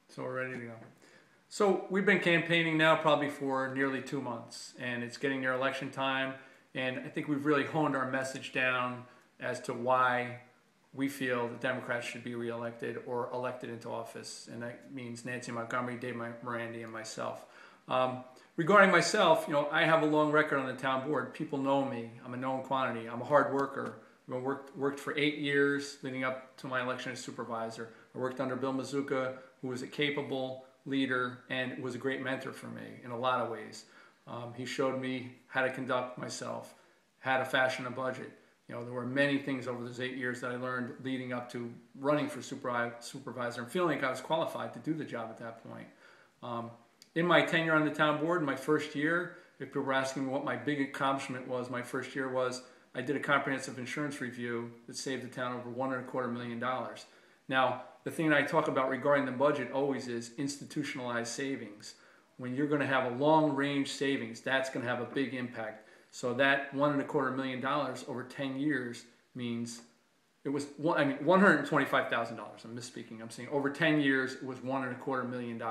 So we're ready to go. So we've been campaigning now probably for nearly 2 months, and it's getting near election time, and I think we've really honed our message down as to why we feel the Democrats should be reelected or elected into office, and that means Nancy Montgomery, Dave Morandi, and myself. Regarding myself, I have a long record on the town board. People know me. I'm a known quantity. I'm a hard worker. I worked for 8 years leading up to my election as supervisor. I worked under Bill Mazuka, who was a capable leader and was a great mentor for me in a lot of ways. He showed me how to conduct myself, how to fashion a budget. There were many things over those 8 years that I learned leading up to running for supervisor and feeling like I was qualified to do the job at that point. In my tenure on the town board, my first year, if people were asking me what my big accomplishment was, my first year was I did a comprehensive insurance review that saved the town over $1.25 million. Now, the thing that I talk about regarding the budget always is institutionalized savings. When you're going to have a long-range savings, that's going to have a big impact. So that $1.25 million over 10 years means it was $125,000. I'm misspeaking. I'm saying over 10 years it was $1.25 million.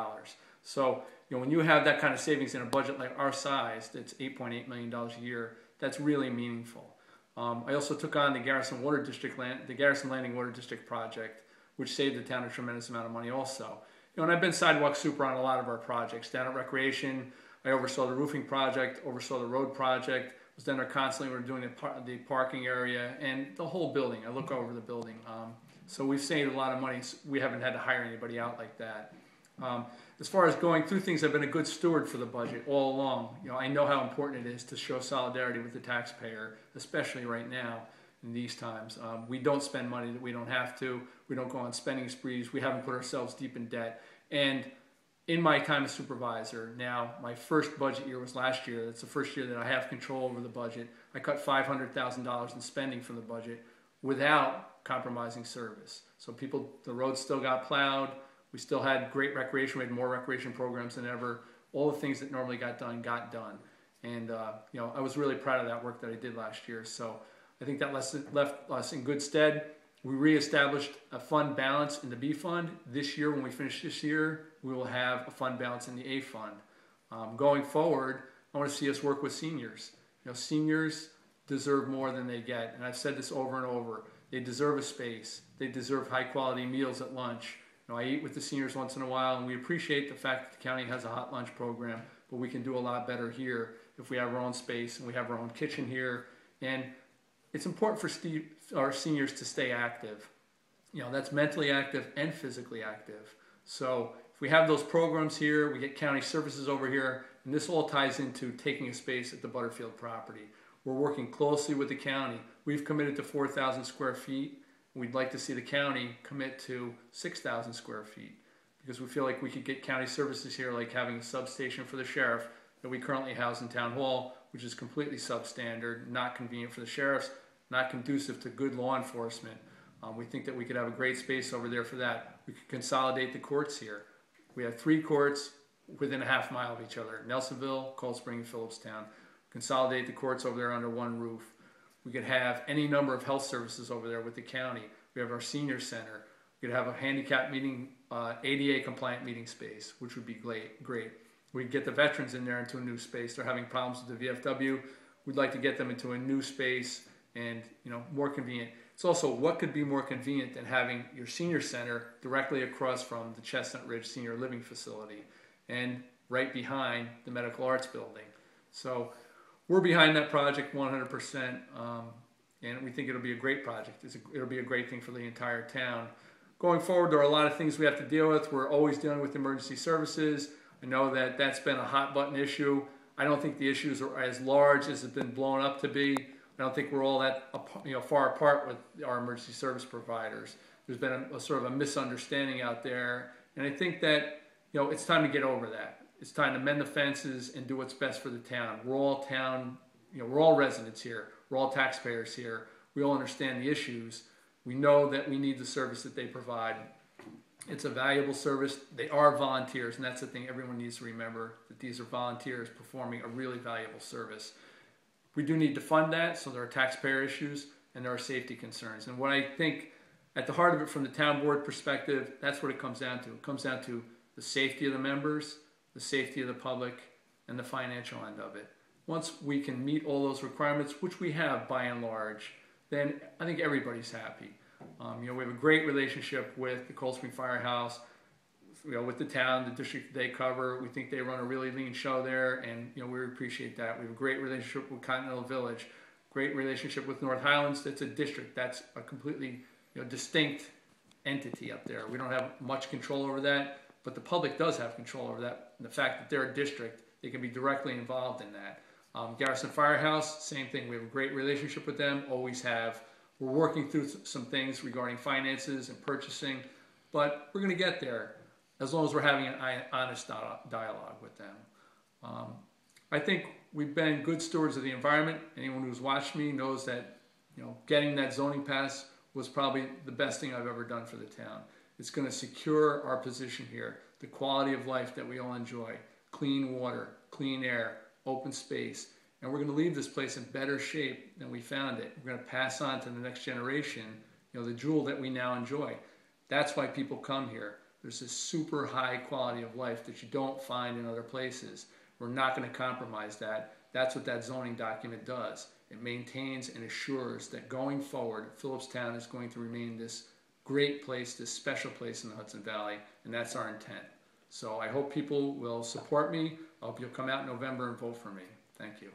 So when you have that kind of savings in a budget like our size, that's $8.8 million a year. That's really meaningful. I also took on the Garrison Landing Water District project, which saved the town a tremendous amount of money also. And I've been sidewalk super on a lot of our projects. Down at Recreation, I oversaw the roofing project, oversaw the road project, was down there constantly. We were doing the parking area and the whole building. I look over the building. So we've saved a lot of money. We haven't had to hire anybody out like that. As far as going through things, I've been a good steward for the budget all along. I know how important it is to show solidarity with the taxpayer, especially right now in these times. We don't spend money that we don't have to. We don't go on spending sprees. We haven't put ourselves deep in debt. And in my time as supervisor, now my first budget year was last year. That's the first year that I have control over the budget. I cut $500,000 in spending from the budget without compromising service. So the roads still got plowed. We still had great recreation. We had more recreation programs than ever. All the things that normally got done got done. And I was really proud of that work that I did last year. So I think that left us in good stead. We reestablished a fund balance in the B fund. This year, when we finish this year, we will have a fund balance in the A fund. Going forward, I want to see us work with seniors. Seniors deserve more than they get. And I've said this over and over. They deserve a space. They deserve high quality meals at lunch. I eat with the seniors once in a while, and we appreciate the fact that the county has a hot lunch program, but we can do a lot better here if we have our own space and we have our own kitchen here. And it's important for our seniors to stay active. That's mentally active and physically active. So if we have those programs here, we get county services over here, and this all ties into taking a space at the Butterfield property. We're working closely with the county. We've committed to 4,000 square feet. We'd like to see the county commit to 6,000 square feet because we feel like we could get county services here, like having a substation for the sheriff that we currently house in Town Hall, which is completely substandard, not convenient for the sheriffs, not conducive to good law enforcement. We think that we could have a great space over there for that. We could consolidate the courts here. We have 3 courts within a half mile of each other, Nelsonville, Cold Spring, and Philipstown. Consolidate the courts over there under one roof. We could have any number of health services over there with the county. We have our senior center. We could have a handicap meeting, ADA compliant meeting space, which would be great. We could get the veterans in there into a new space. They're having problems with the VFW. We'd like to get them into a new space and more convenient. It's also, what could be more convenient than having your senior center directly across from the Chestnut Ridge Senior Living Facility and right behind the Medical Arts Building. So we're behind that project 100%, and we think it'll be a great project. It'll be a great thing for the entire town. Going forward, there are a lot of things we have to deal with. We're always dealing with emergency services. I know that that's been a hot button issue. I don't think the issues are as large as it's been blown up to be. I don't think we're all that far apart with our emergency service providers. There's been a sort of a misunderstanding out there, and I think that it's time to get over that. It's time to mend the fences and do what's best for the town. We're all we're all residents here. We're all taxpayers here. We all understand the issues. We know that we need the service that they provide. It's a valuable service. They are volunteers, and that's the thing everyone needs to remember, that these are volunteers performing a really valuable service. We do need to fund that, so there are taxpayer issues and there are safety concerns. And what I think at the heart of it from the town board perspective, that's what it comes down to. It comes down to the safety of the members, the safety of the public, and the financial end of it. Once we can meet all those requirements, which we have by and large, then I think everybody's happy. We have a great relationship with the Cold Spring Firehouse, with the town, the district they cover. We think they run a really lean show there, and we appreciate that. We have a great relationship with Continental Village, great relationship with North Highlands. That's a district. That's a completely distinct entity up there. We don't have much control over that, but the public does have control over that. And the fact that they're a district, they can be directly involved in that. Garrison Firehouse, same thing. We have a great relationship with them, always have. We're working through some things regarding finances and purchasing, but we're going to get there as long as we're having an honest dialogue with them. I think we've been good stewards of the environment. Anyone who's watched me knows that getting that zoning pass was probably the best thing I've ever done for the town. It's going to secure our position here, the quality of life that we all enjoy, clean water, clean air, open space, and we're going to leave this place in better shape than we found it. We're going to pass on to the next generation, the jewel that we now enjoy. That's why people come here. There's this super high quality of life that you don't find in other places. We're not going to compromise that. That's what that zoning document does. It maintains and assures that going forward, Philipstown is going to remain this great place, this special place in the Hudson Valley, and that's our intent. So I hope people will support me. I hope you'll come out in November and vote for me. Thank you.